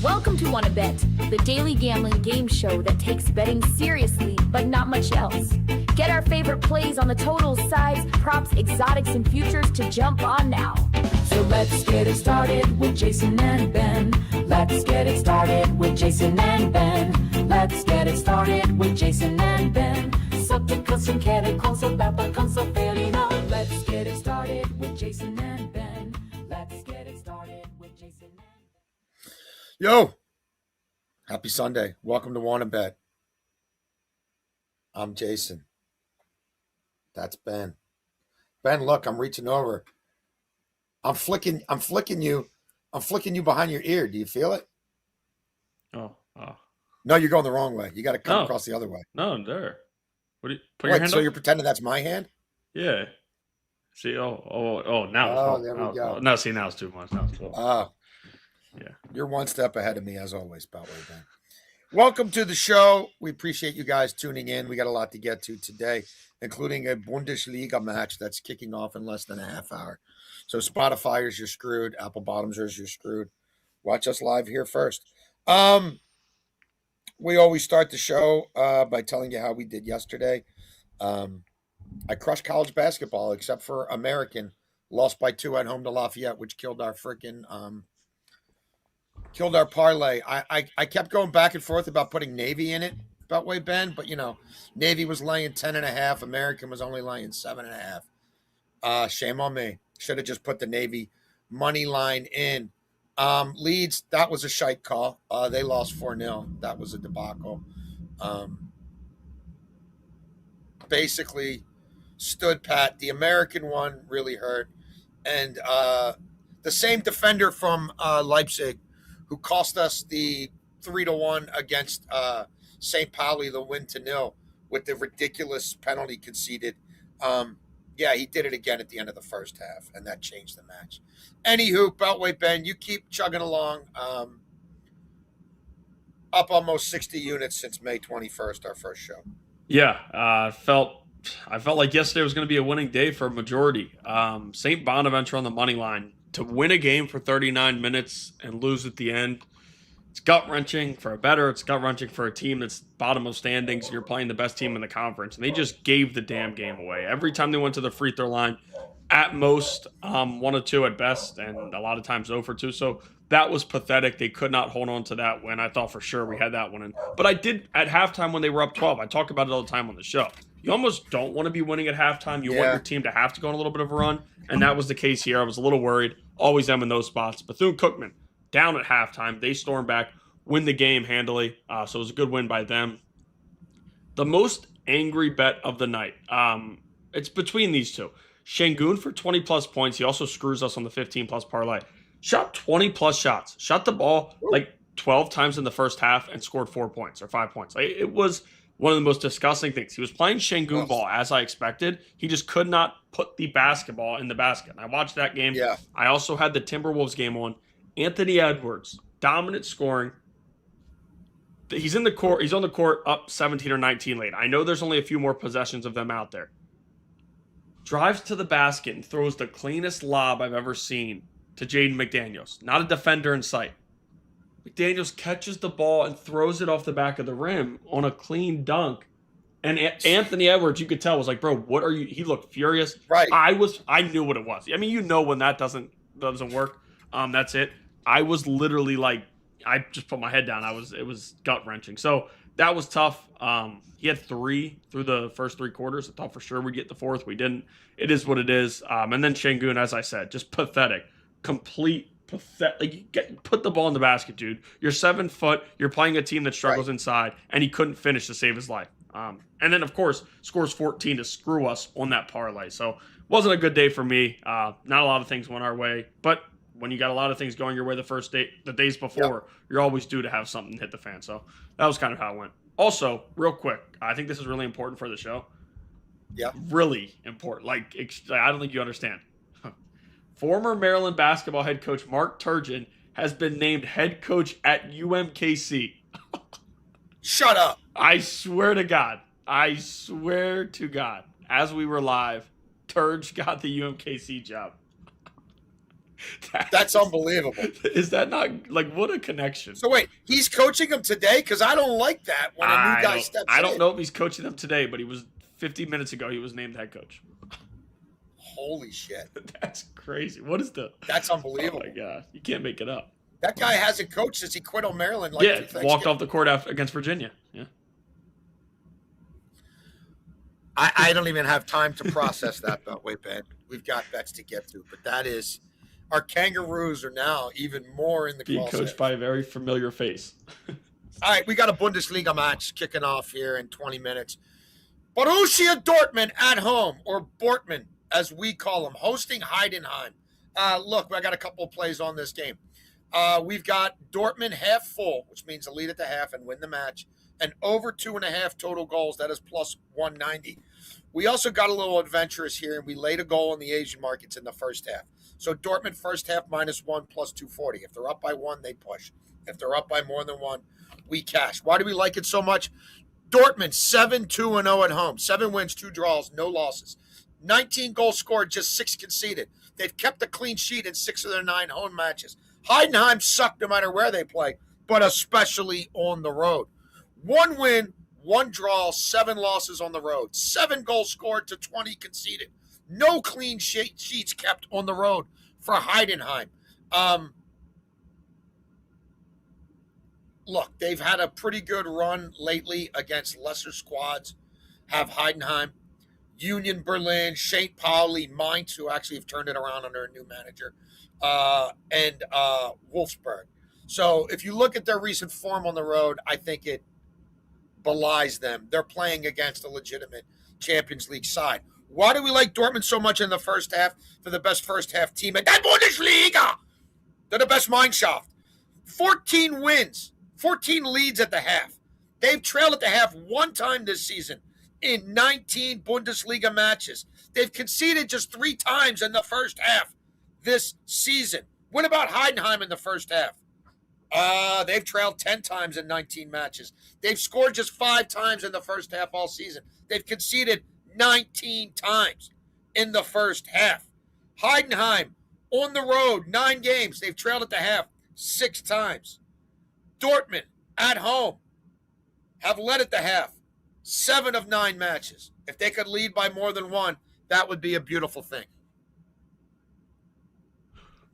Welcome to Wanna Bet, the daily gambling game show that takes betting seriously, but not much else. Get our favorite plays on the totals, sides, props, exotics, and futures to jump on now. So let's get it started with Jason and Ben. Let's get it started with Jason and Ben. Let's get it started with Jason and Ben. Subject som kere konsolata konsolferino. Let's get it started with Jason and Ben. Let's get it started with Jason and Ben. Yo, happy Sunday. Welcome to Wanna Bet. I'm Jason. That's Ben. Ben, look, I'm reaching over. I'm flicking you behind your ear. Do you feel it? Oh. No, you're going the wrong way. You got to come across the other way. No, there. What do you put Wait, your hand so up? you're pretending that's my hand? Yeah. See, now it's there we go. No, see, now it's too much. Now it's 12. Yeah. You're one step ahead of me as always, Beltway Ben. Welcome to the show. We appreciate you guys tuning in. We got a lot to get to today, including a Bundesliga match that's kicking off in less than a half hour. So Spotifyers, you're screwed. Apple Bottomsers, you're screwed. Watch us live here first. We always start the show by telling you how we did yesterday. I crushed college basketball, except for American. Lost by 2 at home to Lafayette, which killed our parlay. I kept going back and forth about putting Navy in it, Beltway Ben, but Navy was laying 10.5. American was only laying 7.5. Shame on me. Should have just put the Navy money line in. Leeds, that was a shite call. They lost 4-0. That was a debacle. Basically stood pat. The American one really hurt. And the same defender from Leipzig who cost us the 3-1 against St. Pauli, the win to 0 with the ridiculous penalty conceded. Yeah, he did it again at the end of the first half, and that changed the match. Anywho, Beltway Ben, you keep chugging along. Up almost 60 units since May 21st, our first show. Yeah, I felt like yesterday was going to be a winning day for a majority. St. Bonaventure on the money line to win a game for 39 minutes and lose at the end. It's gut-wrenching for a bettor. It's gut-wrenching for a team that's bottom of standings. And you're playing the best team in the conference. And they just gave the damn game away. Every time they went to the free throw line, at most 1 or 2 at best, and a lot of times 0 for 2. So that was pathetic. They could not hold on to that win. I thought for sure we had that one in. But I did at halftime when they were up 12. I talk about it all the time on the show. You almost don't want to be winning at halftime. You want your team to have to go on a little bit of a run. And that was the case here. I was a little worried. Always am in those spots. Bethune-Cookman down at halftime. They storm back, win the game handily. So it was a good win by them. The most angry bet of the night. It's between these two. Shangun for 20-plus points. He also screws us on the 15-plus parlay. Shot 20-plus shots. Shot the ball like 12 times in the first half and scored 4 points or 5 points. It was one of the most disgusting things. He was playing Shangun ball as I expected. He just could not put the basketball in the basket. And I watched that game. Yeah. I also had the Timberwolves game on. Anthony Edwards, dominant scoring. He's in the court. He's on the court up 17 or 19 late. I know there's only a few more possessions of them out there. Drives to the basket and throws the cleanest lob I've ever seen to Jaden McDaniels. Not a defender in sight. McDaniels catches the ball and throws it off the back of the rim on a clean dunk. And Anthony Edwards, you could tell, was like, bro, what are you? He looked furious. Right. I knew what it was. I mean, when that doesn't work. That's it. I was literally like, I just put my head down. It was gut wrenching. So that was tough. He had 3 through the first 3 quarters. I thought for sure we'd get the 4th. We didn't. It is what it is. And then Shangun, as I said, just pathetic. Complete pathetic. Put the ball in the basket, dude. You're 7 foot. You're playing a team that struggles inside, and he couldn't finish to save his life. And then, of course, scores 14 to screw us on that parlay. So wasn't a good day for me. Not a lot of things went our way. But when you got a lot of things going your way the days before, you're always due to have something hit the fan. So that was kind of how it went. Also, real quick, I think this is really important for the show. Yeah. Really important. I don't think you understand. Former Maryland basketball head coach Mark Turgeon has been named head coach at UMKC. Shut up. I swear to God. As we were live, Turge got the UMKC job. That's unbelievable. Is that not like what a connection? So wait, he's coaching them today? Because I don't like that when a new guy steps in. I don't know if he's coaching them today, but he was 50 minutes ago. He was named head coach. Holy shit. That's crazy. That's unbelievable. Oh my god, you can't make it up. That guy hasn't coached since he quit on Maryland. Walked off the court against Virginia. Yeah. I don't even have time to process that Beltway bet. We've got bets to get to, but that is, our Kangaroos are now even more in the being coached by a very familiar face. All right, we got a Bundesliga match kicking off here in 20 minutes. Borussia Dortmund at home, or Bortman, as we call them, hosting Heidenheim. Look, I got a couple of plays on this game. We've got Dortmund half full, which means a lead at the half and win the match, and over 2.5 total goals. That is plus 190. We also got a little adventurous here, and we laid a goal in the Asian markets in the first half. So Dortmund first half -1 plus 240. If they're up by 1, they push. If they're up by more than 1, we cash. Why do we like it so much? Dortmund 7-2-0 at home. 7 wins, 2 draws, no losses. 19 goals scored, just 6 conceded. They've kept a clean sheet in 6 of their 9 home matches. Heidenheim suck no matter where they play, but especially on the road. 1 win, 1 draw, 7 losses on the road. 7 goals scored to 20 conceded. No clean sheets kept on the road for Heidenheim. Look, they've had a pretty good run lately against lesser squads. Have Heidenheim, Union Berlin, St. Pauli, Mainz, who actually have turned it around under a new manager, and Wolfsburg. So if you look at their recent form on the road, I think it belies them. They're playing against a legitimate Champions League side. Why do we like Dortmund so much in the first half? For the best first half team in the Bundesliga. They're the best Mannschaft. 14 wins, 14 leads at the half. They've trailed at the half 1 time this season in 19 Bundesliga matches. They've conceded just 3 times in the first half this season. What about Heidenheim in the first half? They've trailed 10 times in 19 matches. They've scored just 5 times in the first half all season. They've conceded 19 times in the first half. Heidenheim on the road, 9 games. They've trailed at the half 6 times. Dortmund at home have led at the half 7 of 9 matches. If they could lead by more than 1, that would be a beautiful thing.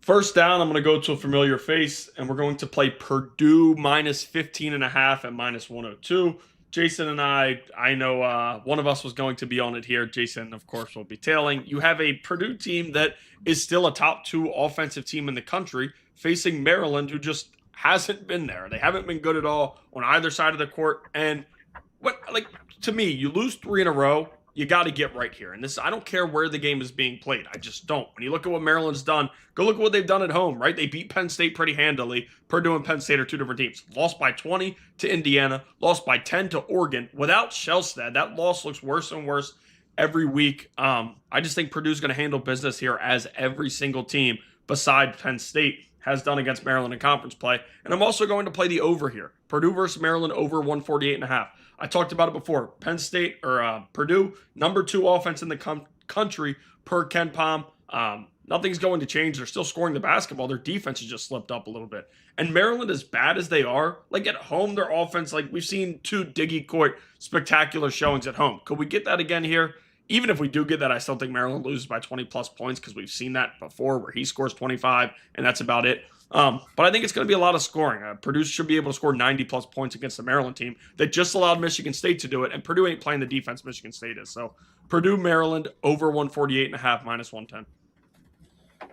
First down, I'm going to go to a familiar face, and we're going to play Purdue -15.5 at -102. Jason and I know one of us was going to be on it here. Jason, of course, will be tailing. You have a Purdue team that is still a top 2 offensive team in the country facing Maryland, who just hasn't been there. They haven't been good at all on either side of the court. And to me, you lose 3 in a row, you got to get right here. And this, I don't care where the game is being played. I just don't. When you look at what Maryland's done, go look at what they've done at home, right? They beat Penn State pretty handily. Purdue and Penn State are 2 different teams. Lost by 20 to Indiana, lost by 10 to Oregon. Without Shellstad, that loss looks worse and worse every week. I just think Purdue's going to handle business here, as every single team beside Penn State has done against Maryland in conference play. And I'm also going to play the over here. Purdue versus Maryland over 148.5. I talked about it before. Penn State or Purdue, number 2 offense in the country per Ken Pom. Nothing's going to change. They're still scoring the basketball. Their defense has just slipped up a little bit. And Maryland, as bad as they are, like at home, their offense, like we've seen 2 Diggy Court spectacular showings at home. Could we get that again here? Even if we do get that, I still think Maryland loses by 20-plus points, because we've seen that before where he scores 25, and that's about it. But I think it's going to be a lot of scoring. Purdue should be able to score 90-plus points against the Maryland team that just allowed Michigan State to do it, and Purdue ain't playing the defense Michigan State is. So Purdue, Maryland, over 148.5, -110.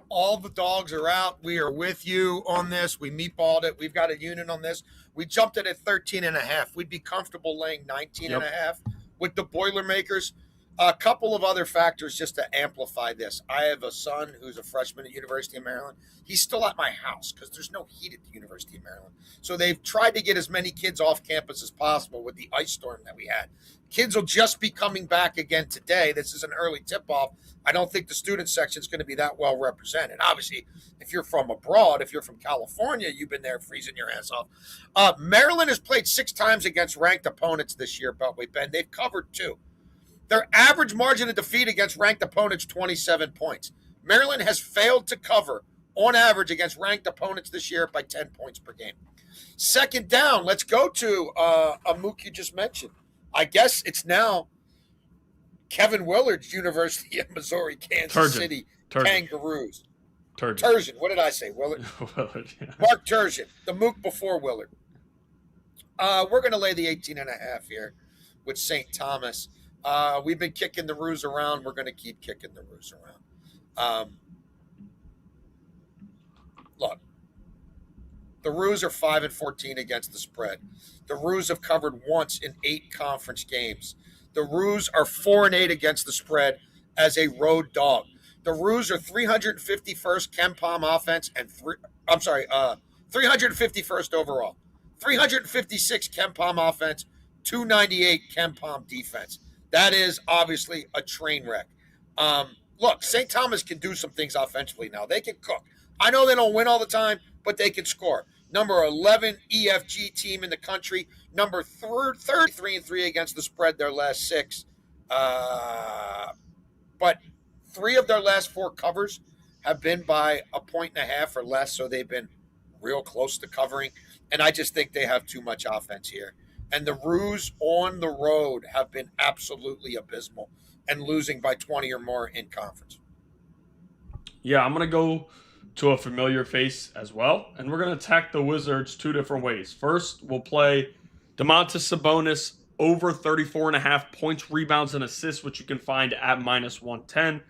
All the dogs are out. We are with you on this. We meatballed it. We've got a unit on this. We jumped it at 13.5. We'd be comfortable laying 19.5 with the Boilermakers. A couple of other factors just to amplify this. I have a son who's a freshman at University of Maryland. He's still at my house because there's no heat at the University of Maryland. So they've tried to get as many kids off campus as possible with the ice storm that we had. Kids will just be coming back again today. This is an early tip-off. I don't think the student section is going to be that well represented. Obviously, if you're from abroad, if you're from California, you've been there freezing your ass off. Maryland has played 6 times against ranked opponents this year, Beltway Ben. They've covered 2. Their average margin of defeat against ranked opponents, 27 points. Maryland has failed to cover on average against ranked opponents this year by 10 points per game. Second down, let's go to a mook you just mentioned. I guess it's now Kevin Willard's University of Missouri, Kansas City Kangaroos. Turgeon. What did I say? Willard? Willard, yeah. Mark Turgeon, the mook before Willard. We're going to lay the 18.5 here with St. Thomas. We've been kicking the Roos around. We're going to keep kicking the Roos around. Look, the Roos are 5-14 against the spread. The Roos have covered once in 8 conference games. The Roos are 4-8 against the spread as a road dog. The Roos are 351st KenPom offense and 351st overall. 356 KenPom offense, 298 KenPom defense. That is obviously a train wreck. Look, St. Thomas can do some things offensively now. They can cook. I know they don't win all the time, but they can score. Number 11 EFG team in the country. Number 33-3 against the spread their last 6. But 3 of their last 4 covers have been by 1.5 or less, so they've been real close to covering. And I just think they have too much offense here. And the Roos on the road have been absolutely abysmal and losing by 20 or more in conference. Yeah, I'm going to go to a familiar face as well. And we're going to attack the Wizards 2 different ways. First, we'll play Domantas Sabonis over 34.5 points, rebounds, and assists, which you can find at -110.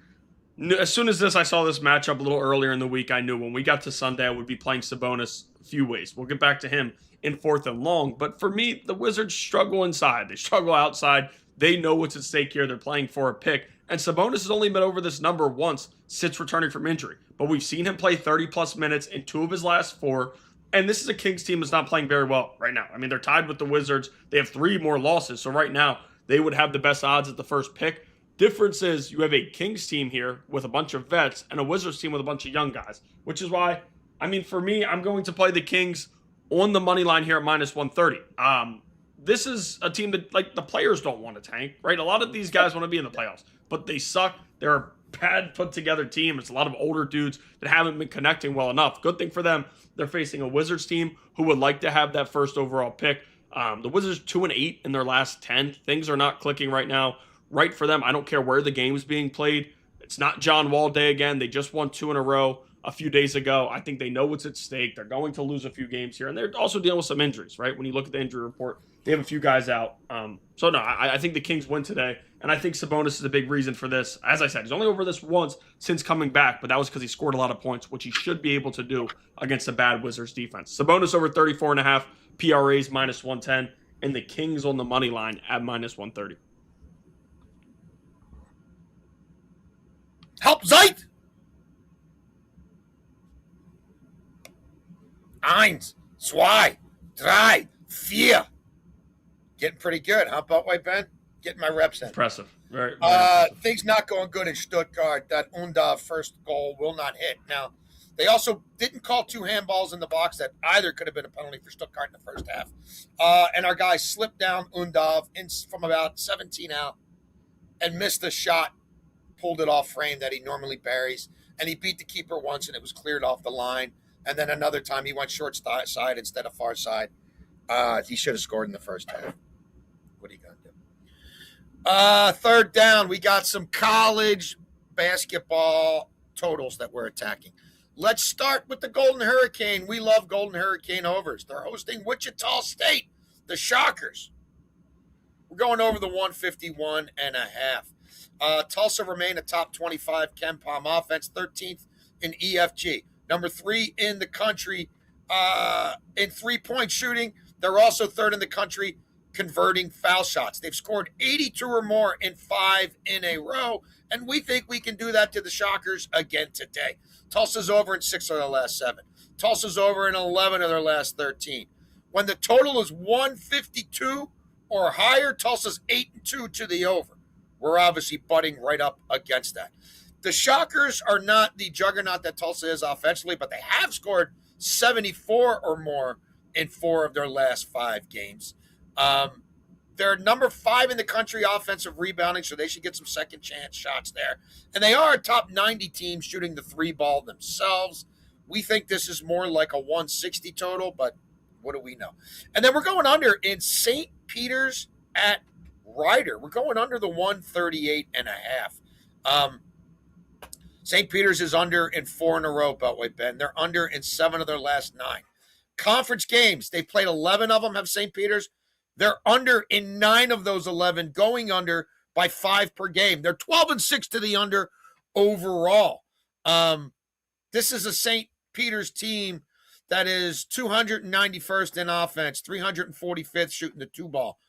As soon as I saw this matchup a little earlier in the week, I knew when we got to Sunday, I would be playing Sabonis a few ways. We'll get back to him in 4th and long. But for me, the Wizards struggle inside. They struggle outside. They know what's at stake here. They're playing for a pick. And Sabonis has only been over this number once since returning from injury. But we've seen him play 30-plus minutes in 2 of his last 4. And this is a Kings team that's not playing very well right now. I mean, they're tied with the Wizards. They have 3 more losses. So right now, they would have the best odds at the first pick. Difference is you have a Kings team here with a bunch of vets and a Wizards team with a bunch of young guys, which is why, I mean, for me, I'm going to play the Kings on the money line here at -130. This is a team that, like, the players don't want to tank, right? A lot of these guys want to be in the playoffs, but they suck. They're a bad put-together team. It's a lot of older dudes that haven't been connecting well enough. Good thing for them, they're facing a Wizards team who would like to have that first overall pick. The Wizards 2-8 in their last 10. Things are not clicking right now. Right for them. I don't care where the game's being played. It's not John Wall Day again. They just won 2 in a row a few days ago. I think they know what's at stake. They're going to lose a few games here, and they're also dealing with some injuries, right? When you look at the injury report, they have a few guys out. So no, I think the Kings win today, and I think Sabonis is a big reason for this. As I said, he's only over this once since coming back, but that was because he scored a lot of points, which he should be able to do against a bad Wizards defense. Sabonis over 34.5, PRAs -110, and the Kings on the money line at -130. Help Zeit! 1, 2, 3, 4. Getting pretty good, huh, Beltway Ben? Getting my reps in. Impressive. Very impressive. Things not going good in Stuttgart. That Undav first goal will not hit. Now, they also didn't call 2 handballs in the box that either could have been a penalty for Stuttgart in the first half. And our guy slipped down Undav from about 17 out and missed a shot. Pulled it off frame that he normally buries, and he beat the keeper once, and it was cleared off the line. And then another time he went short side instead of far side. He should have scored in the first half. What are you going to do? Third down, we got some college basketball totals that we're attacking. Let's start with the Golden Hurricane. We love Golden Hurricane overs. They're hosting Wichita State, the Shockers. We're going over the 151.5. Tulsa remain a top 25 KenPom offense, 13th in EFG. Number 3 in the country in 3-point shooting. They're also 3rd in the country converting foul shots. They've scored 82 or more in 5 in a row, and we think we can do that to the Shockers again today. Tulsa's over in 6 of their last 7. Tulsa's over in 11 of their last 13. When the total is 152 or higher, Tulsa's 8-2 to the over. We're obviously butting right up against that. The Shockers are not the juggernaut that Tulsa is offensively, but they have scored 74 or more in 4 of their last 5 games. They're number 5 in the country offensive rebounding, so they should get some second chance shots there. And they are a top 90 team shooting the 3 ball themselves. We think this is more like a 160 total, but what do we know? And then we're going under in St. Peter's at Ryder. We're going under the 138.5. St. Peter's is under in 4 in a row, Beltway Ben. They're under in 7 of their last 9. Conference games, they've played 11 of them, have St. Peter's. They're under in 9 of those 11, going under by 5 per game. They're 12-6 to the under overall. This is a St. Peter's team that is 291st in offense, 345th shooting the 2-ball,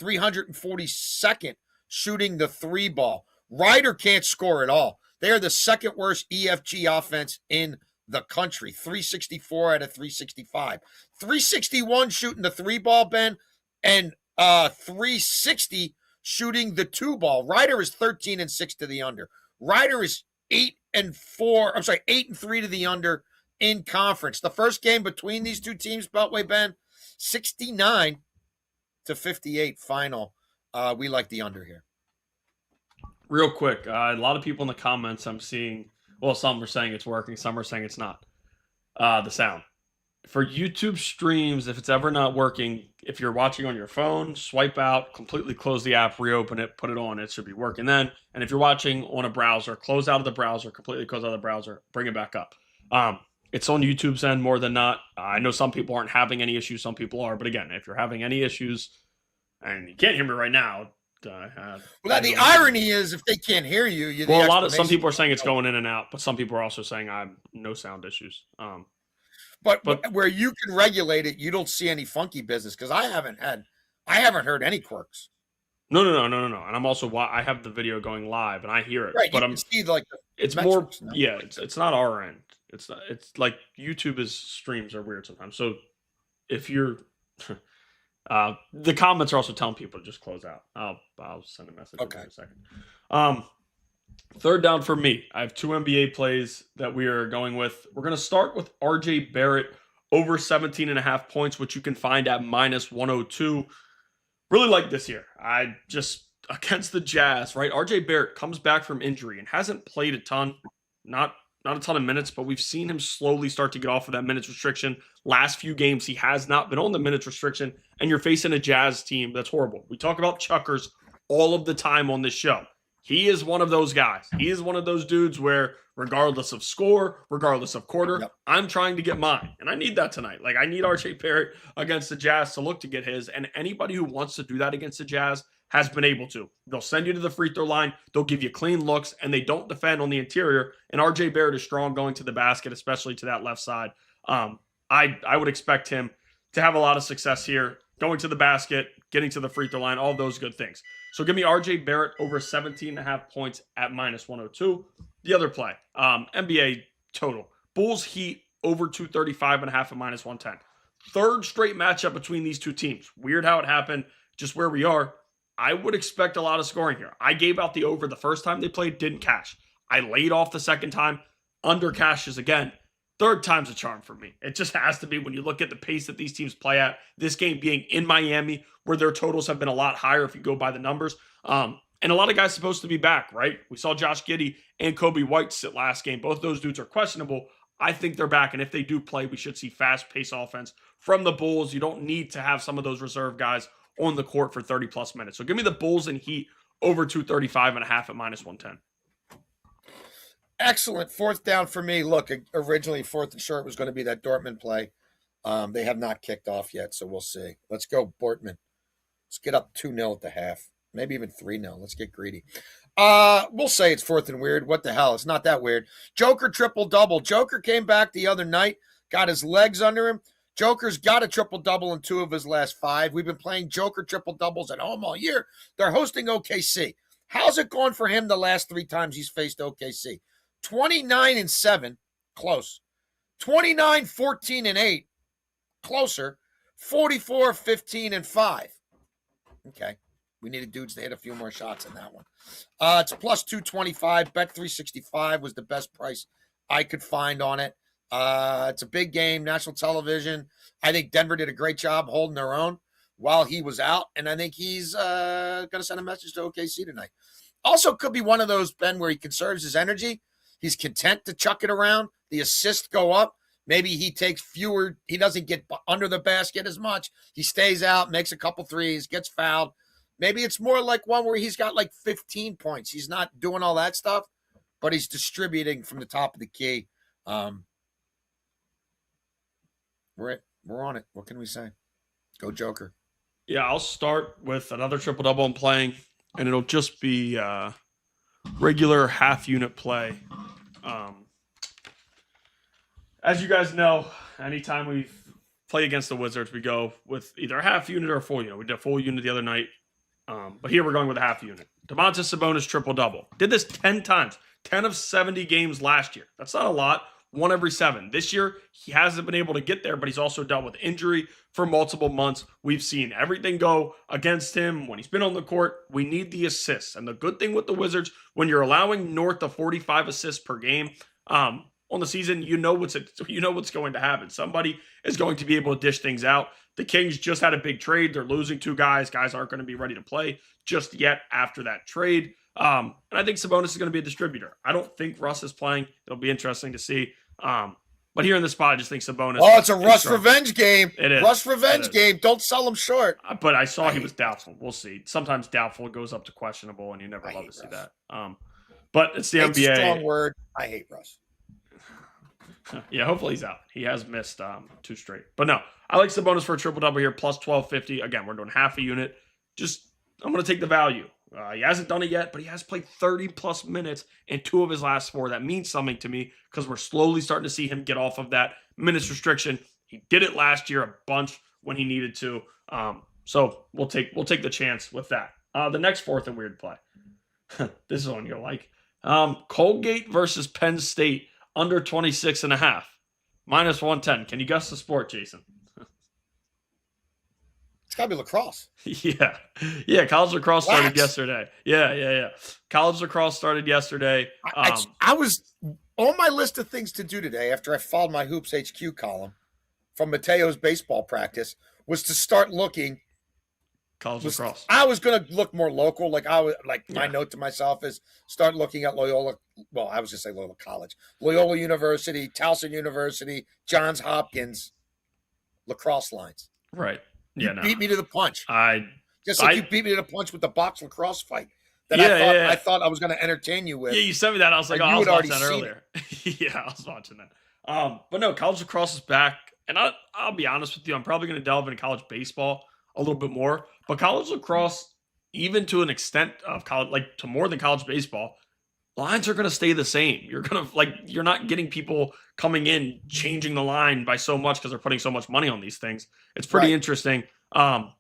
342nd shooting the 3-ball. Ryder can't score at all. They are the second worst EFG offense in the country, 364 out of 365. 361 shooting the 3-ball, Ben, and 360 shooting the 2-ball. Ryder is 13-6 to the under. Ryder is 8-4. I'm sorry, 8-3 to the under in conference. The first game between these two teams, Beltway Ben, 69-58 final. We like the under here. Real quick, a lot of people in the comments I'm seeing, well, some are saying it's working, some are saying it's not. The sound. For YouTube streams, if it's ever not working, if you're watching on your phone, swipe out, completely close the app, reopen it, put it on, it should be working then. And if you're watching on a browser, close out of the browser, completely close out of the browser, bring it back up. It's on YouTube's end more than not. I know some people aren't having any issues, some people are. But again, if you're having any issues, and you can't hear me right now, the irony is if they can't hear you, some people are saying it's going in and out, but some people are also saying I have no sound issues. But where you can regulate it, you don't see any funky business because I haven't heard any quirks. No. And I'm also I have the video going live and I hear it. Right, but you can see like it's more no? Yeah, it's not our end. It's like YouTube's streams are weird sometimes. So if you're the comments are also telling people to just close out. I'll send a message in a second. Third down for me. I have 2 NBA plays that we are going with. We're going to start with RJ Barrett over 17.5 points, which you can find at -102. Really like this here. I just against the Jazz, right? RJ Barrett comes back from injury and hasn't played a ton. Not a ton of minutes, but we've seen him slowly start to get off of that minutes restriction. Last few games, he has not been on the minutes restriction, and you're facing a Jazz team that's horrible. We talk about chuckers all of the time on this show. He is one of those guys. He is one of those dudes where regardless of score, regardless of quarter, I'm trying to get mine, and I need that tonight. Like, I need RJ Barrett against the Jazz to look to get his, and anybody who wants to do that against the Jazz has been able to. They'll send you to the free throw line. They'll give you clean looks, and they don't defend on the interior. And RJ Barrett is strong going to the basket, especially to that left side. I would expect him to have a lot of success here, going to the basket, getting to the free throw line, all of those good things. So give me RJ Barrett over 17.5 points at -102. The other play, NBA total. Bulls Heat over 235.5 at -110. Third straight matchup between these two teams. Weird how it happened, just where we are. I would expect a lot of scoring here. I gave out the over the first time they played, didn't cash. I laid off the second time, under cashes again. Third time's a charm for me. It just has to be when you look at the pace that these teams play at. This game being in Miami, where their totals have been a lot higher if you go by the numbers. And a lot of guys supposed to be back, right? We saw Josh Giddey and Kobe White sit last game. Both those dudes are questionable. I think they're back, and if they do play, we should see fast-paced offense from the Bulls. You don't need to have some of those reserve guys on the court for 30-plus minutes. So give me the Bulls and Heat over 235.5 at -110. Excellent. Fourth down for me. Look, originally 4th and short was going to be that Dortmund play. They have not kicked off yet, so we'll see. Let's go, Bortman. Let's get up 2-0 at the half. Maybe even 3-0. Let's get greedy. We'll say it's 4th and weird. What the hell? It's not that weird. Joker triple-double. Joker came back the other night, got his legs under him. Joker's got a triple-double in 2 of his last 5. We've been playing Joker triple-doubles at home all year. They're hosting OKC. How's it going for him the last 3 times he's faced OKC? 29-7, close. 29-14-8, closer. 44-15-5. Okay. We needed dudes to hit a few more shots in that one. It's plus 225. Bet 365 was the best price I could find on it. It's a big game, national television. I think Denver did a great job holding their own while he was out, and I think he's going to send a message to OKC tonight. Also could be one of those, Ben, where he conserves his energy. He's content to chuck it around. The assists go up. Maybe he takes fewer. He doesn't get under the basket as much. He stays out, makes a couple threes, gets fouled. Maybe it's more like one where he's got like 15 points. He's not doing all that stuff, but he's distributing from the top of the key. We're on it. What can we say? Go Joker. Yeah, I'll start with another triple-double I'm playing, and it'll just be regular half-unit play. As you guys know, anytime we play against the Wizards, we go with either a half unit or a full unit. We did a full unit the other night, but here we're going with a half unit. Domantas Sabonis triple-double. Did this 10 times. 10 of 70 games last year. That's not a lot. 1 every 7. This year, he hasn't been able to get there, but he's also dealt with injury for multiple months. We've seen everything go against him when he's been on the court. We need the assists. And the good thing with the Wizards, when you're allowing north of 45 assists per game, on the season, you know what's going to happen. Somebody is going to be able to dish things out. The Kings just had a big trade. They're losing 2 guys. Guys aren't going to be ready to play just yet after that trade. And I think Sabonis is going to be a distributor. I don't think Russ is playing. It'll be interesting to see. But here in this spot, I just think Sabonis. Oh, it's a Russ revenge game. It is. Russ revenge game. Don't sell him short. But I saw he was doubtful. We'll see. Sometimes doubtful goes up to questionable, and you never love to see that. But it's the NBA. It's a strong word. I hate Russ. Yeah, hopefully he's out. He has missed 2 straight. But no, I like Sabonis for a triple-double here, plus 1250. Again, we're doing half a unit. I'm going to take the value. He hasn't done it yet, but he has played 30-plus minutes in 2 of his last 4. That means something to me because we're slowly starting to see him get off of that minutes restriction. He did it last year a bunch when he needed to. So we'll take the chance with that. The next fourth and weird play. This is one you're like. Colgate versus Penn State. Under 26.5, minus 110. Can you guess the sport, Jason? It's got to be lacrosse. Yeah. College lacrosse started yesterday. Yeah. College lacrosse started yesterday. I was on my list of things to do today after I followed my Hoops HQ column from Mateo's baseball practice was to start looking. College lacrosse. I was going to look more local. My note to myself is start looking at Loyola. Well, I was going to say Loyola College, Loyola University, Towson University, Johns Hopkins, lacrosse lines. Right. You beat me to the punch. You beat me to the punch with the box lacrosse fight that I thought I was going to entertain you with. Yeah, you sent me that. I was like, I was watching that earlier. Yeah, I was watching that. But no, college lacrosse is back. And I'll be honest with you, I'm probably going to delve into college baseball a little bit more. But college lacrosse, even to an extent of college, to more than college baseball, lines are going to stay the same. You're not getting people coming in, changing the line by so much because they're putting so much money on these things. It's pretty interesting. But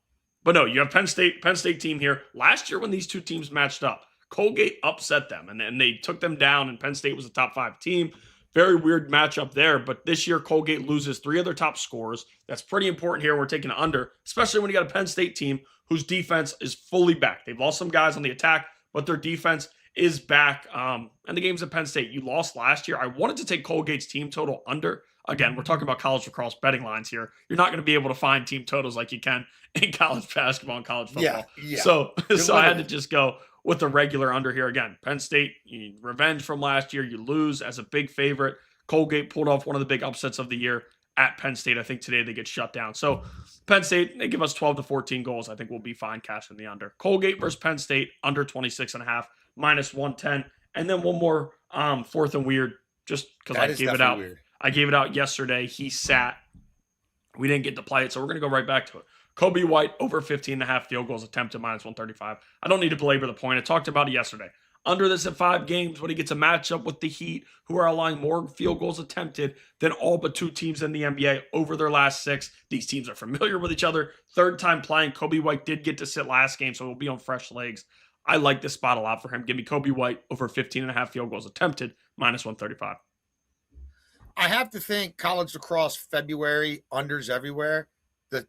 no, you have Penn State team here. Last year when these 2 teams matched up, Colgate upset them and they took them down and Penn State was a top 5 team. Very weird matchup there, but this year Colgate loses 3 of their top scorers. That's pretty important here. We're taking an under, especially when you got a Penn State team whose defense is fully back. They've lost some guys on the attack, but their defense is back. And the game's at Penn State. You lost last year. I wanted to take Colgate's team total under. Again, we're talking about college lacrosse betting lines here. You're not going to be able to find team totals like you can in college basketball and college football. Yeah. So I had to just go with the regular under here. Again, Penn State, revenge from last year. You lose as a big favorite. Colgate pulled off one of the big upsets of the year at Penn State. I think today they get shut down. So Penn State, they give us 12 to 14 goals. I think we'll be fine cashing the under. Colgate versus Penn State, under 26.5, minus 110. And then one more fourth and weird, just because I gave it out. Weird. I gave it out yesterday. He sat. We didn't get to play it, so we're going to go right back to it. Kobe White over 15.5 field goals attempted, minus 135. I don't need to belabor the point. I talked about it yesterday. Under this at 5 games, when he gets a matchup with the Heat, who are allowing more field goals attempted than all but 2 teams in the NBA over their last 6. These teams are familiar with each other. 3rd time playing. Kobe White did get to sit last game, so he'll be on fresh legs. I like this spot a lot for him. Give me Kobe White over 15.5 field goals attempted, minus 135. I have to think college lacrosse February, unders everywhere.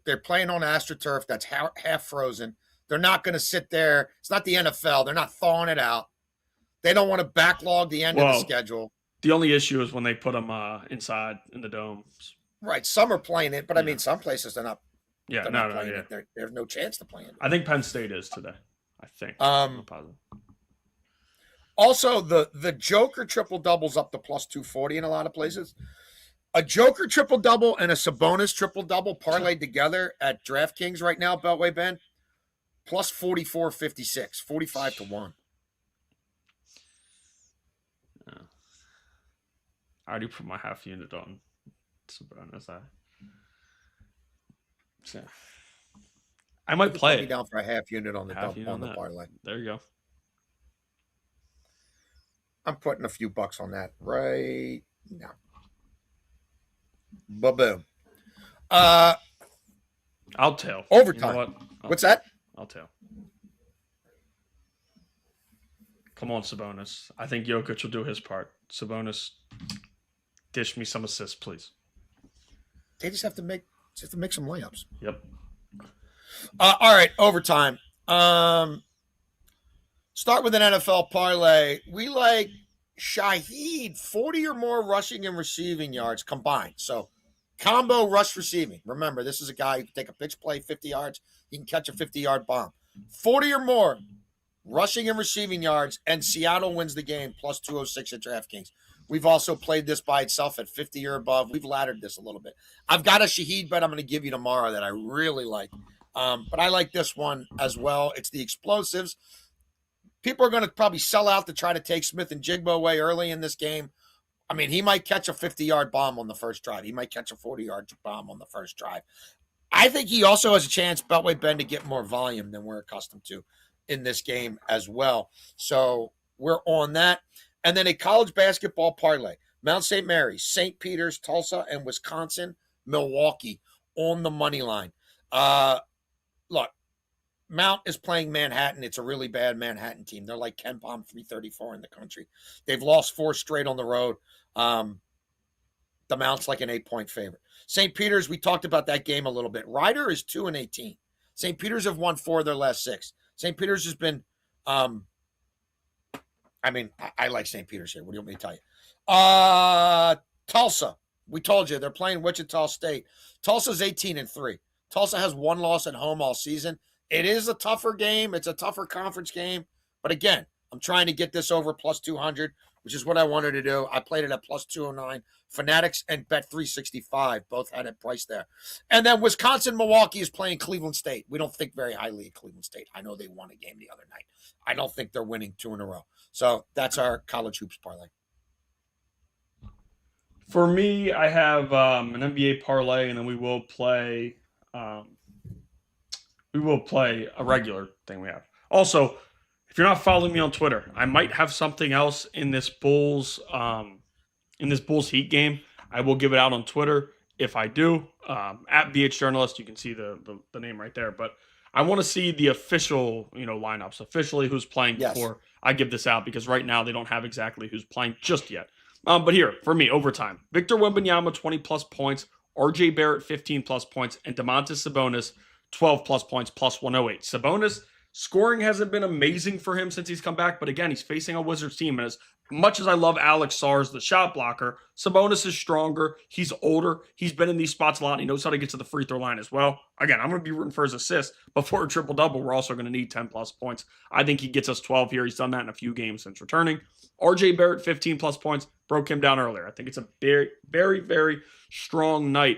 They're playing on AstroTurf that's half frozen. They're not going to sit there. It's not the NFL. They're not thawing it out. They don't want to backlog the end of the schedule. The only issue is when they put them inside in the domes. Right. Some are playing it, but I mean, some places they're not. Yeah, they're not playing it. There's no chance to play it. I think Penn State is today. I think. I'm positive. Also, the Joker triple doubles up to plus 240 in a lot of places. A Joker triple-double and a Sabonis triple-double parlayed together at DraftKings right now, Beltway Ben, plus 44.56, 45 to 1. I already put my half unit on Sabonis. I might play Put me it. down for a half unit on the Half unit on that. parlay. There you go. I'm putting a few bucks on that right now. Ba-boom. I'll tail. Overtime. You know what? What's that? I'll tail. Come on, Sabonis. I think Jokic will do his part. Sabonis, dish me some assists, please. They just have to make some layups. Yep. All right, overtime. Start with an NFL parlay. We like Shaheed, 40 or more rushing and receiving yards combined. So combo rush receiving. Remember, this is a guy who can take a pitch play 50 yards. He can catch a 50-yard bomb. 40 or more rushing and receiving yards, and Seattle wins the game, plus 206 at DraftKings. We've also played this by itself at 50 or above. We've laddered this a little bit. I've got a Shaheed bet I'm going to give you tomorrow that I really like. But I like this one as well. It's the explosives. People are going to probably sell out to try to take Smith and Jigba away early in this game. I mean, he might catch a 50-yard bomb on the first drive. He might catch a 40-yard bomb on the first drive. I think he also has a chance, Beltway Ben, to get more volume than we're accustomed to in this game as well. So we're on that. And then a college basketball parlay. Mount St. Mary's, St. Peter's, Tulsa, and Wisconsin, Milwaukee on the money line. Look, Mount is playing Manhattan. It's a really bad Manhattan team. They're like Ken Palm 334 in the country. They've lost 4 straight on the road. The Mount's like an 8-point favorite. St. Peter's, we talked about that game a little bit. Ryder is 2-18. St. Peter's have won 4 of their last 6. St. Peter's has been, I like St. Peter's here. What do you want me to tell you? Tulsa, we told you, they're playing Wichita State. Tulsa's 18-3. Tulsa has 1 loss at home all season. It is a tougher game. It's a tougher conference game. But again, I'm trying to get this over plus 200, which is what I wanted to do. I played it at plus 209. Fanatics and Bet365 both had it priced there. And then Wisconsin, Milwaukee is playing Cleveland State. We don't think very highly of Cleveland State. I know they won a game the other night. I don't think they're winning 2 in a row. So that's our college hoops parlay. For me, I have an NBA parlay, and then we will play a regular thing we have. Also, if you're not following me on Twitter, I might have something else in this Bulls Heat game. I will give it out on Twitter if I do. At BH Journalist, you can see the name right there. But I want to see the official, lineups, officially who's playing before I give this out, because right now they don't have exactly who's playing just yet. But here, for me, overtime. Victor Wembanyama, 20-plus points. RJ Barrett, 15-plus points. And Domantas Sabonis, 12-plus points, plus 108. Sabonis, scoring hasn't been amazing for him since he's come back. But again, he's facing a Wizards team. And as much as I love Alex Sars, the shot blocker, Sabonis is stronger. He's older. He's been in these spots a lot. And he knows how to get to the free throw line as well. Again, I'm going to be rooting for his assist. But for a triple-double, we're also going to need 10-plus points. I think he gets us 12 here. He's done that in a few games since returning. RJ Barrett, 15-plus points. Broke him down earlier. I think it's a very, very, very strong night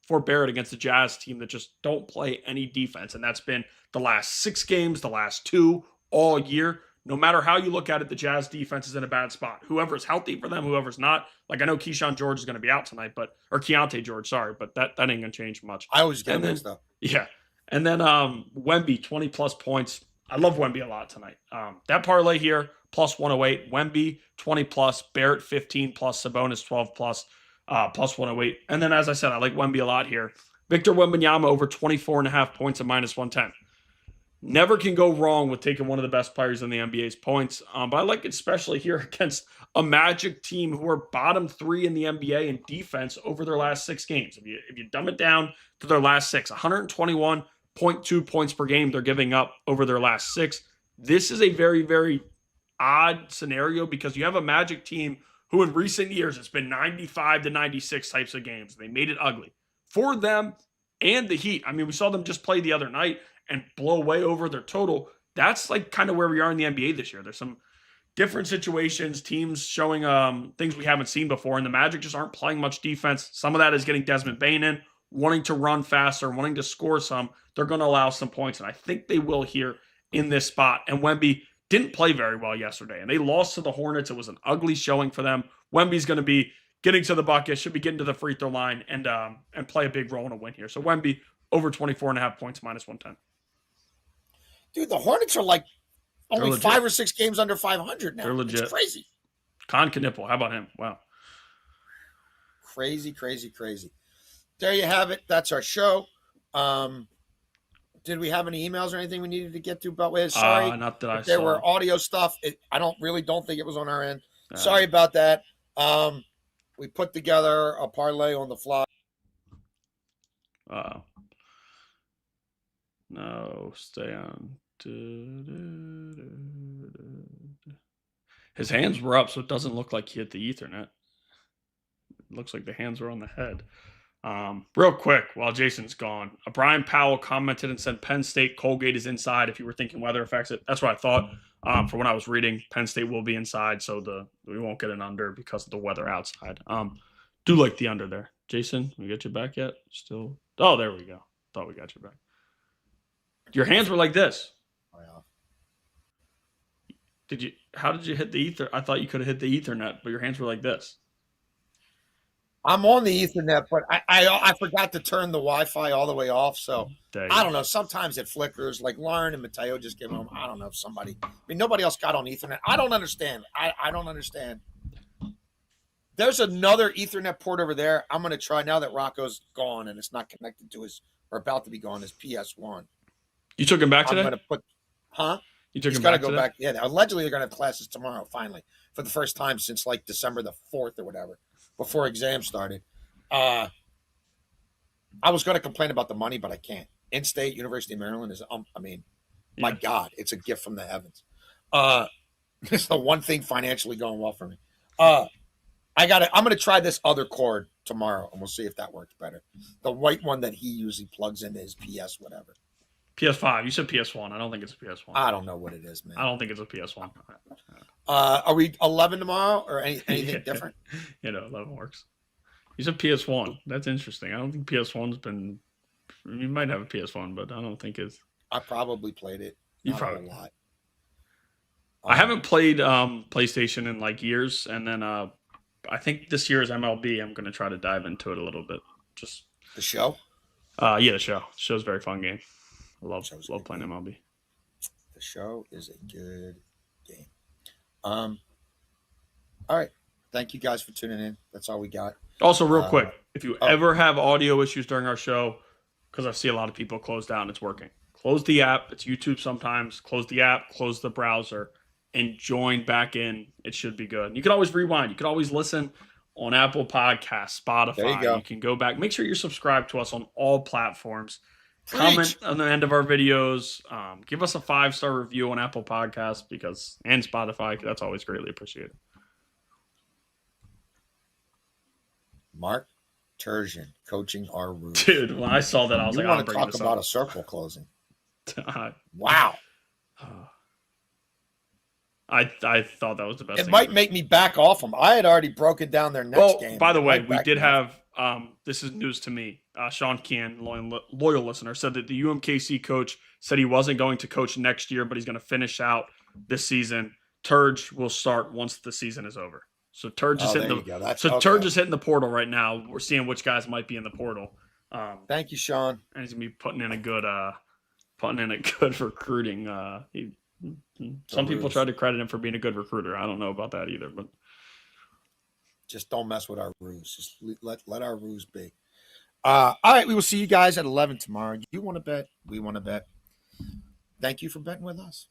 for Barrett against the Jazz team that just don't play any defense. And that's been the last 6 games, the last 2, all year. No matter how you look at it, the Jazz defense is in a bad spot. Whoever's healthy for them, whoever's not. Like, I know Keyshawn George is going to be out tonight, or Keontae George, sorry, but that ain't going to change much. I always get mixed up. Yeah. And then Wemby, 20-plus points. I love Wemby a lot tonight. That parlay here, plus 108. Wemby, 20-plus. Barrett, 15-plus. Sabonis, 12-plus. Plus 108. And then, as I said, I like Wemby a lot here. Victor Wembanyama over 24.5 points at minus 110. Never can go wrong with taking one of the best players in the NBA's points. But I like it especially here against a Magic team who are bottom 3 in the NBA in defense over their last 6 games. If you dumb it down to their last 6, 121.2 points per game they're giving up over their last 6. This is a very, very odd scenario because you have a Magic team who in recent years it's been 95 to 96 types of games. They made it ugly for them and the Heat. I mean, we saw them just play the other night and blow way over their total. That's like kind of where we are in the NBA this year. There's some different situations, teams showing things we haven't seen before, and the Magic just aren't playing much defense. Some of that is getting Desmond Bane in, wanting to run faster, wanting to score some. They're going to allow some points, and I think they will here in this spot. And Wemby didn't play very well yesterday, and they lost to the Hornets. It was an ugly showing for them. Wemby's going to be getting to the bucket, should be getting to the free throw line, and play a big role in a win here. So Wemby over 24.5 points, -110. Dude, the Hornets are like only legit. 5 or 6 games under 500 now. They're legit. It's crazy. Con Knipple, how about him? Wow. Crazy. There you have it. That's our show. Did we have any emails or anything we needed to get to about it? Sorry. Not that I saw. There were audio stuff. I don't think it was on our end. Sorry about that. We put together a parlay on the fly. No, stay on. His hands were up, so it doesn't look like he hit the Ethernet. It looks like the hands were on the head. Real quick, while Jason's gone, Brian Powell commented and said Penn State Colgate is inside. If you were thinking weather affects it, that's what I thought. For when I was reading, Penn State will be inside, so we won't get an under because of the weather outside. Do like the under there. Jason, we get you back yet? Still? Oh, there we go. Thought we got you back. Your hands were like this. How did you hit the ether? I thought you could have hit the Ethernet, but your hands were like this. I'm on the Ethernet, but I forgot to turn the Wi-Fi all the way off. So I don't know. Sometimes it flickers. Like Lauren and Mateo just came home. I don't know if somebody. Nobody else got on Ethernet. I don't understand. I don't understand. There's another Ethernet port over there. I'm going to try now that Rocco's gone and it's not connected to or about to be gone. His PS1. You took him back today? I'm going to put. You took He's him got to back go today? back. Yeah. Allegedly, they're going to have classes tomorrow. Finally, for the first time since like December the 4th or whatever. Before exams started. I was going to complain about the money, but I can't. In-state, University of Maryland is, my God, it's a gift from the heavens. It's the one thing financially going well for me. I'm going to try this other cord tomorrow, and we'll see if that works better. The white one that he usually plugs into his PS whatever. PS5. You said PS1. I don't think it's a PS1. I don't know what it is, man. I don't think it's a PS1. Are we 11 tomorrow or anything different? 11 works. You said PS1. That's interesting. I don't think PS1's been. You might have a PS1, but I don't think it's. I probably played it. You Not probably a lot. I haven't played PlayStation in like years, and then I think this year's MLB. I'm going to try to dive into it a little bit. Just the show. Yeah, the show. The show's a very fun game. I love playing MLB. The show is a good game. All right. Thank you guys for tuning in. That's all we got. Also, real quick, if you ever have audio issues during our show, because I see a lot of people close down, it's working. Close the app. It's YouTube sometimes. Close the app, close the browser, and join back in. It should be good. You can always rewind. You can always listen on Apple Podcasts, Spotify. There you go. You can go back. Make sure you're subscribed to us on all platforms. Preach. Comment on the end of our videos. Give us a 5-star review on Apple Podcasts and Spotify. That's always greatly appreciated. Mark Turgeon coaching our roof. Dude, when I saw that, I was you like, want I'll to bring talk this about up. a circle closing? Wow. I thought that was the best It thing might ever. make me back off them. I had already broken down their next game. By the way, we Back did me off. have this is news to me. Sean Kean, loyal listener, said that the UMKC coach said he wasn't going to coach next year, but he's going to finish out this season. Turge will start once the season is over. So Turge is hitting Turge is hitting the portal right now. We're seeing which guys might be in the portal. Thank you, Sean. And he's gonna be putting in a good recruiting. Some people try to credit him for being a good recruiter. I don't know about that either, but just don't mess with our ruse. Just let our ruse be. All right, we will see you guys at 11 tomorrow. You want to bet? We want to bet. Thank you for betting with us.